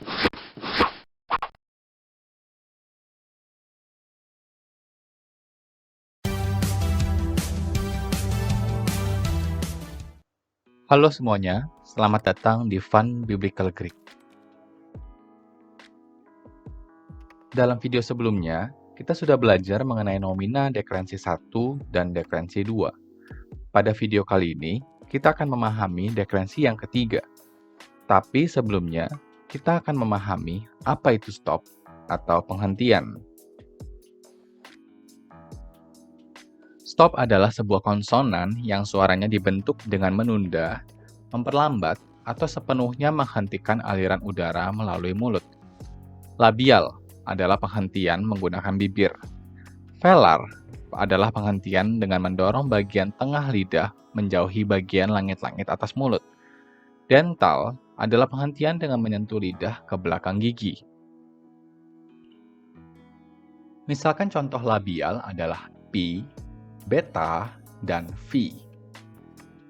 Halo semuanya, selamat datang di Fun Biblical Greek. Dalam video sebelumnya, kita sudah belajar mengenai nomina dekrensi 1 dan dekrensi 2. Pada video kali ini, kita akan memahami dekrensi yang ketiga. Tapi sebelumnya, kita akan memahami apa itu stop atau penghentian. Stop adalah sebuah konsonan yang suaranya dibentuk dengan menunda, memperlambat, atau sepenuhnya menghentikan aliran udara melalui mulut. Labial adalah penghentian menggunakan bibir. Velar adalah penghentian dengan mendorong bagian tengah lidah menjauhi bagian langit-langit atas mulut. Dental adalah penghentian dengan menyentuh lidah ke belakang gigi. Misalkan contoh labial adalah P, beta, dan V.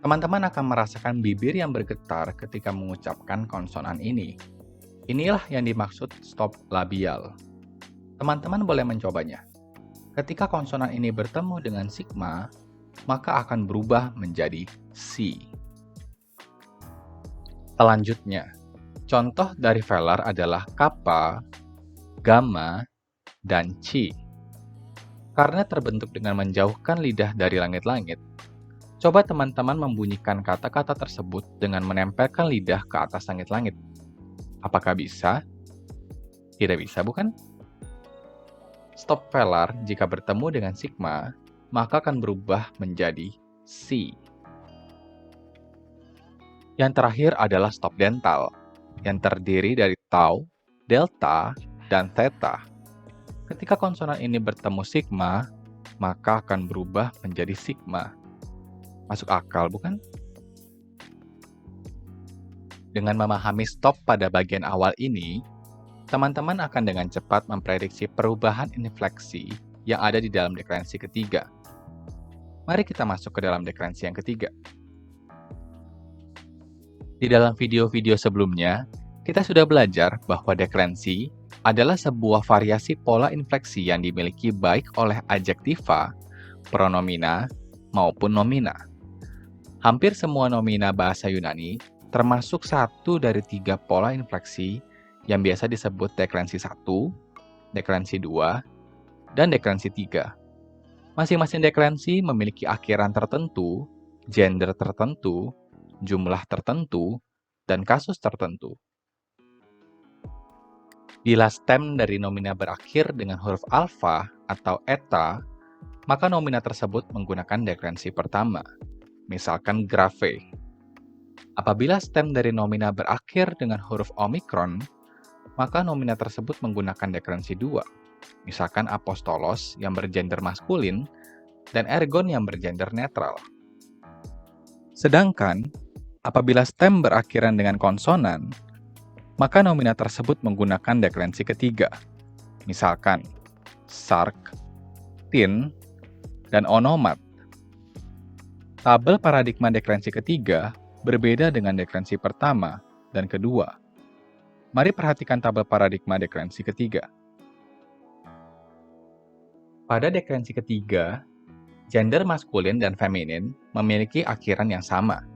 Teman-teman akan merasakan bibir yang bergetar ketika mengucapkan konsonan ini. Inilah yang dimaksud stop labial. Teman-teman boleh mencobanya. Ketika konsonan ini bertemu dengan sigma, maka akan berubah menjadi C. Selanjutnya, contoh dari velar adalah kappa, gamma, dan chi. Karena terbentuk dengan menjauhkan lidah dari langit-langit, coba teman-teman membunyikan kata-kata tersebut dengan menempelkan lidah ke atas langit-langit. Apakah bisa? Tidak bisa, bukan? Stop velar jika bertemu dengan sigma, maka akan berubah menjadi C. Yang terakhir adalah stop dental, yang terdiri dari tau, delta, dan theta. Ketika konsonan ini bertemu sigma, maka akan berubah menjadi sigma. Masuk akal, bukan? Dengan memahami stop pada bagian awal ini, teman-teman akan dengan cepat memprediksi perubahan infleksi yang ada di dalam dekrensi ketiga. Mari kita masuk ke dalam dekrensi yang ketiga. Di dalam video-video sebelumnya, kita sudah belajar bahwa dekrensi adalah sebuah variasi pola infleksi yang dimiliki baik oleh adjektiva, pronomina, maupun nomina. Hampir semua nomina bahasa Yunani termasuk satu dari 3 pola infleksi yang biasa disebut dekrensi 1, dekrensi 2, dan dekrensi 3. Masing-masing dekrensi memiliki akhiran tertentu, gender tertentu, jumlah tertentu, dan kasus tertentu. Bila stem dari nomina berakhir dengan huruf alfa atau eta, maka nomina tersebut menggunakan dekrensi pertama, misalkan grave. Apabila stem dari nomina berakhir dengan huruf omikron, maka nomina tersebut menggunakan dekrensi 2, misalkan apostolos yang bergender maskulin dan ergon yang bergender netral. Sedangkan, apabila stem berakhiran dengan konsonan, maka nomina tersebut menggunakan dekrensi ketiga, misalkan sark, tin, dan onomat. Tabel paradigma dekrensi ketiga berbeda dengan dekrensi pertama dan kedua. Mari perhatikan tabel paradigma dekrensi ketiga. Pada dekrensi ketiga, gender maskulin dan feminin memiliki akhiran yang sama.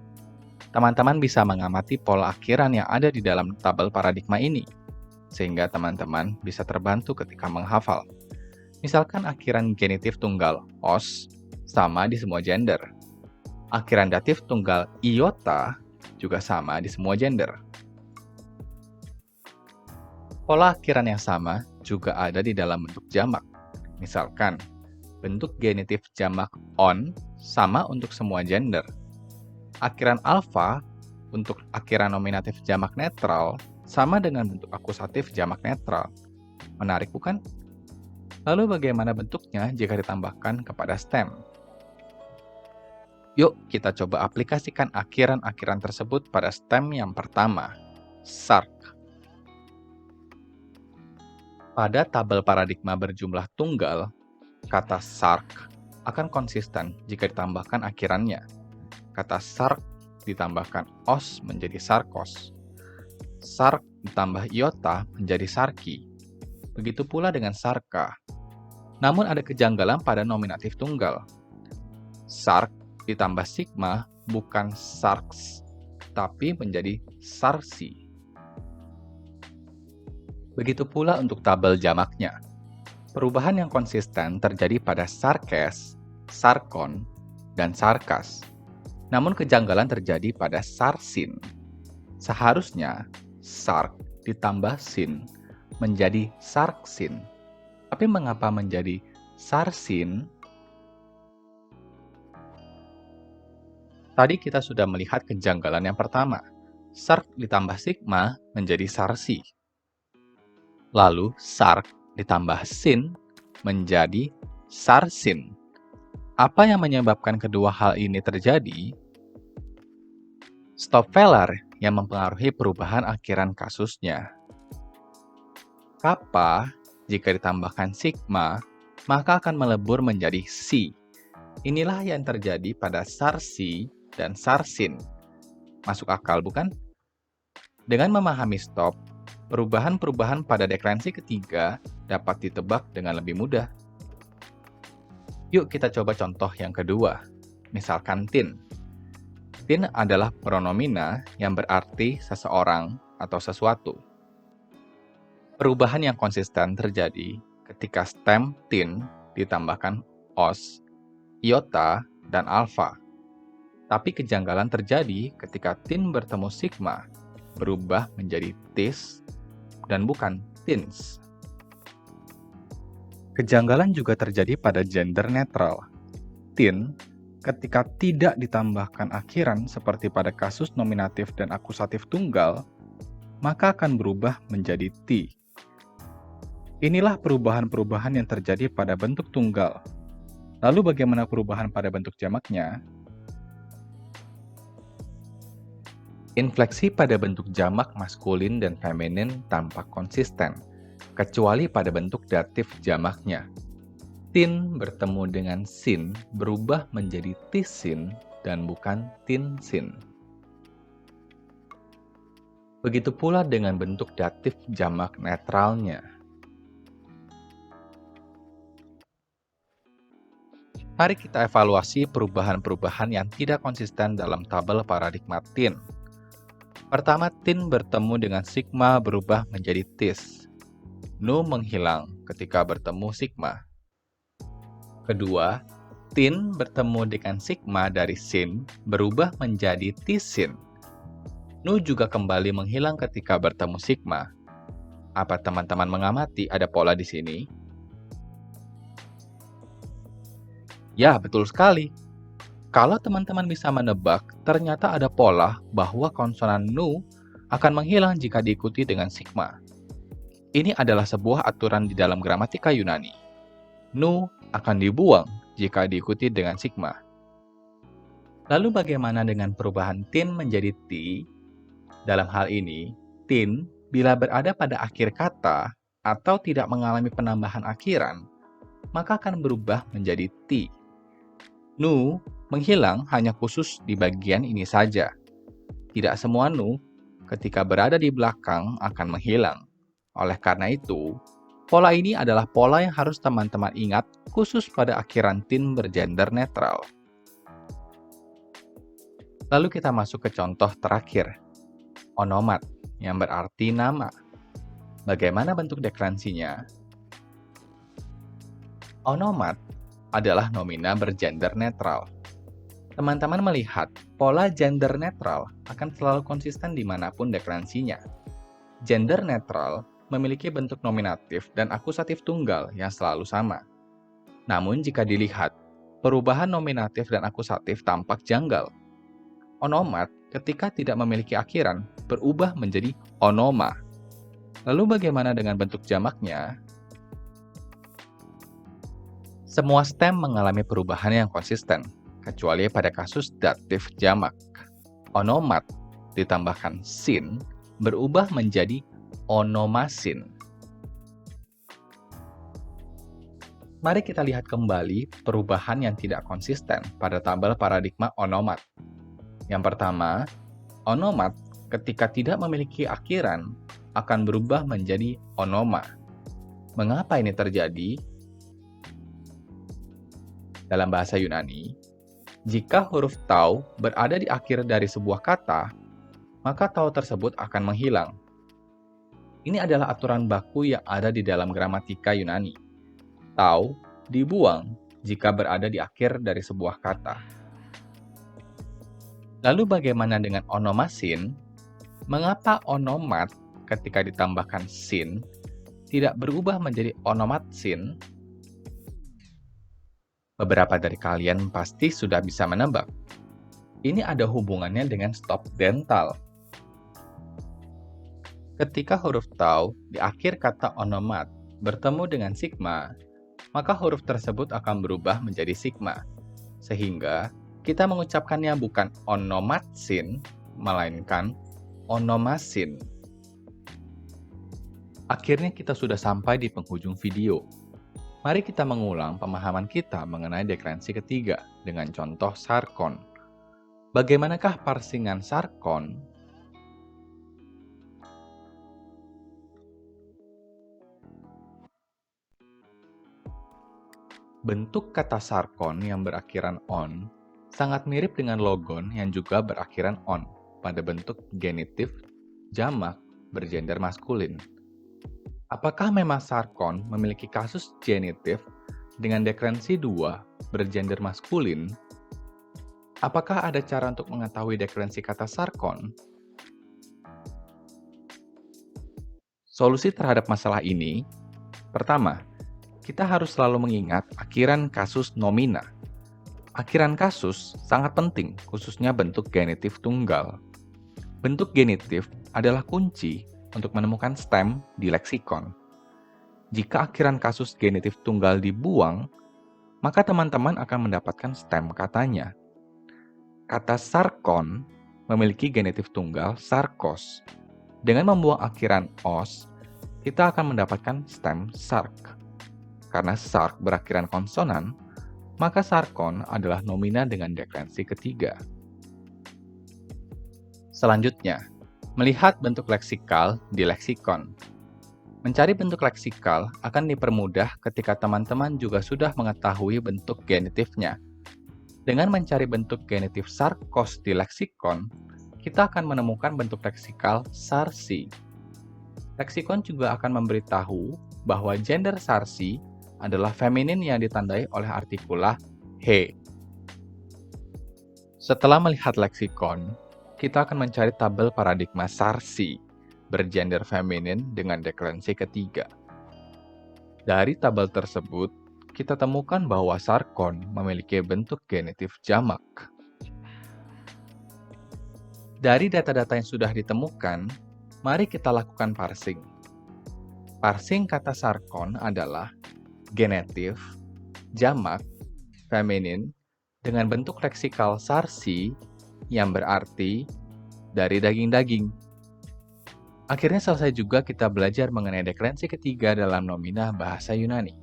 Teman-teman bisa mengamati pola akhiran yang ada di dalam tabel paradigma ini, sehingga teman-teman bisa terbantu ketika menghafal. Misalkan akhiran genitif tunggal os sama di semua gender. Akhiran datif tunggal iota juga sama di semua gender. Pola akhiran yang sama juga ada di dalam bentuk jamak. Misalkan, bentuk genitif jamak on sama untuk semua gender. Akhiran alfa untuk akhiran nominatif jamak netral sama dengan bentuk akusatif jamak netral. Menarik bukan? Lalu bagaimana bentuknya jika ditambahkan kepada stem? Yuk kita coba aplikasikan akhiran-akhiran tersebut pada stem yang pertama, sark. Pada tabel paradigma berjumlah tunggal, kata sark akan konsisten jika ditambahkan akhirannya. Kata sark ditambahkan os menjadi sarkos. sark ditambah iota menjadi sarki. Begitu pula dengan sarka. Namun ada kejanggalan pada nominatif tunggal. Sark ditambah sigma bukan sarks, tapi menjadi sarsi. Begitu pula untuk tabel jamaknya. Perubahan yang konsisten terjadi pada sarkes, sarkon, dan sarkas. Namun kejanggalan terjadi pada sarsin. Seharusnya sark ditambah sin menjadi sarksin. Tapi mengapa menjadi sarsin? Tadi kita sudah melihat kejanggalan yang pertama. Sark ditambah sigma menjadi sarsi. Lalu sark ditambah sin menjadi sarsin. Apa yang menyebabkan kedua hal ini terjadi? Stop failure yang mempengaruhi perubahan akhiran kasusnya. Kappa, jika ditambahkan sigma, maka akan melebur menjadi si. Inilah yang terjadi pada sarsi dan sarsin. Masuk akal, bukan? Dengan memahami stop, perubahan-perubahan pada deklensi ketiga dapat ditebak dengan lebih mudah. Yuk kita coba contoh yang kedua. Misalkan tin. Tin adalah pronomina yang berarti seseorang atau sesuatu. Perubahan yang konsisten terjadi ketika stem tin ditambahkan os, iota, dan alfa. Tapi kejanggalan terjadi ketika tin bertemu sigma, berubah menjadi tis dan bukan tins. Kejanggalan juga terjadi pada gender netral. Tin, ketika tidak ditambahkan akhiran seperti pada kasus nominatif dan akusatif tunggal, maka akan berubah menjadi ti. Inilah perubahan-perubahan yang terjadi pada bentuk tunggal. Lalu bagaimana perubahan pada bentuk jamaknya? Infleksi pada bentuk jamak maskulin dan feminin tampak konsisten, kecuali pada bentuk datif jamaknya. Tin bertemu dengan sin berubah menjadi tisin dan bukan tinsin. Begitu pula dengan bentuk datif jamak netralnya. Mari kita evaluasi perubahan-perubahan yang tidak konsisten dalam tabel paradigma tin. Pertama, tin bertemu dengan sigma berubah menjadi tis. Nu menghilang ketika bertemu sigma. Kedua, tin bertemu dengan sigma dari sin berubah menjadi tisin. Nu juga kembali menghilang ketika bertemu sigma. Apa teman-teman mengamati ada pola di sini? Ya, betul sekali. Kalau teman-teman bisa menebak, ternyata ada pola bahwa konsonan nu akan menghilang jika diikuti dengan sigma. Ini adalah sebuah aturan di dalam gramatika Yunani. Nu akan dibuang jika diikuti dengan sigma. Lalu bagaimana dengan perubahan tin menjadi ti? Dalam hal ini, tin bila berada pada akhir kata atau tidak mengalami penambahan akhiran, maka akan berubah menjadi ti. Nu menghilang hanya khusus di bagian ini saja. Tidak semua nu ketika berada di belakang akan menghilang. Oleh karena itu, pola ini adalah pola yang harus teman-teman ingat khusus pada akhiran tin bergender netral. Lalu kita masuk ke contoh terakhir, onomat, yang berarti nama. Bagaimana bentuk deklensinya? Onomat adalah nomina bergender netral. Teman-teman melihat pola gender netral akan selalu konsisten dimanapun deklensinya. Gender netral memiliki bentuk nominatif dan akusatif tunggal yang selalu sama. Namun jika dilihat, perubahan nominatif dan akusatif tampak janggal. Onomat ketika tidak memiliki akhiran berubah menjadi onoma. Lalu bagaimana dengan bentuk jamaknya? Semua stem mengalami perubahan yang konsisten, kecuali pada kasus datif jamak. Onomat ditambahkan sin berubah menjadi onomasin. Mari kita lihat kembali perubahan yang tidak konsisten pada tabel paradigma onomat. Yang pertama, onomat ketika tidak memiliki akhiran akan berubah menjadi onoma. Mengapa ini terjadi? Dalam bahasa Yunani, jika huruf tau berada di akhir dari sebuah kata, maka tau tersebut akan menghilang. Ini adalah aturan baku yang ada di dalam gramatika Yunani. Tau dibuang jika berada di akhir dari sebuah kata. Lalu bagaimana dengan onomasin? Mengapa onomat ketika ditambahkan sin tidak berubah menjadi onomatsin? Beberapa dari kalian pasti sudah bisa menebak. Ini ada hubungannya dengan stop dental. Ketika huruf tau di akhir kata onomat bertemu dengan sigma, maka huruf tersebut akan berubah menjadi sigma. Sehingga kita mengucapkannya bukan onomatsin, melainkan onomasin. Akhirnya kita sudah sampai di penghujung video. Mari kita mengulang pemahaman kita mengenai dekrensi ketiga dengan contoh sarkon. Bagaimanakah parsingan sarkon? Bentuk kata sarkon yang berakhiran on sangat mirip dengan logon yang juga berakhiran on pada bentuk genitif, jamak, bergender maskulin. Apakah memang sarkon memiliki kasus genitif dengan dekrensi 2 bergender maskulin? Apakah ada cara untuk mengetahui dekrensi kata sarkon? Solusi terhadap masalah ini, pertama, kita harus selalu mengingat akhiran kasus nomina. Akhiran kasus sangat penting, khususnya bentuk genitif tunggal. Bentuk genitif adalah kunci untuk menemukan stem di leksikon. Jika akhiran kasus genitif tunggal dibuang, maka teman-teman akan mendapatkan stem katanya. Kata sarkon memiliki genitif tunggal sarkos. Dengan membuang akhiran os, kita akan mendapatkan stem sark. Karena sark berakhiran konsonan, maka sarkon adalah nomina dengan dekrensi ketiga. Selanjutnya, melihat bentuk leksikal di leksikon. Mencari bentuk leksikal akan dipermudah ketika teman-teman juga sudah mengetahui bentuk genitifnya. Dengan mencari bentuk genitif sarkos di leksikon, kita akan menemukan bentuk leksikal sarsi. Leksikon juga akan memberitahu bahwa gender sarsi adalah feminin yang ditandai oleh artikula he. Setelah melihat leksikon, kita akan mencari tabel paradigma sarsi bergender feminin dengan dekrensi ketiga. Dari tabel tersebut, kita temukan bahwa sarkon memiliki bentuk genitif jamak. Dari data-data yang sudah ditemukan, mari kita lakukan parsing. Parsing kata sarkon adalah genetif, jamak, feminin, dengan bentuk leksikal sarsi yang berarti dari daging-daging. Akhirnya selesai juga kita belajar mengenai dekrensi ketiga dalam nomina bahasa Yunani.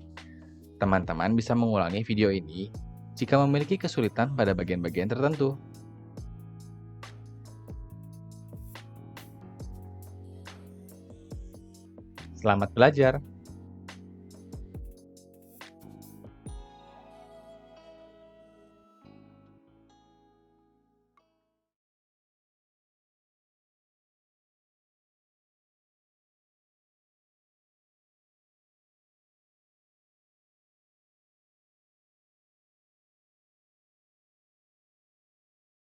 Teman-teman bisa mengulangi video ini jika memiliki kesulitan pada bagian-bagian tertentu. Selamat belajar!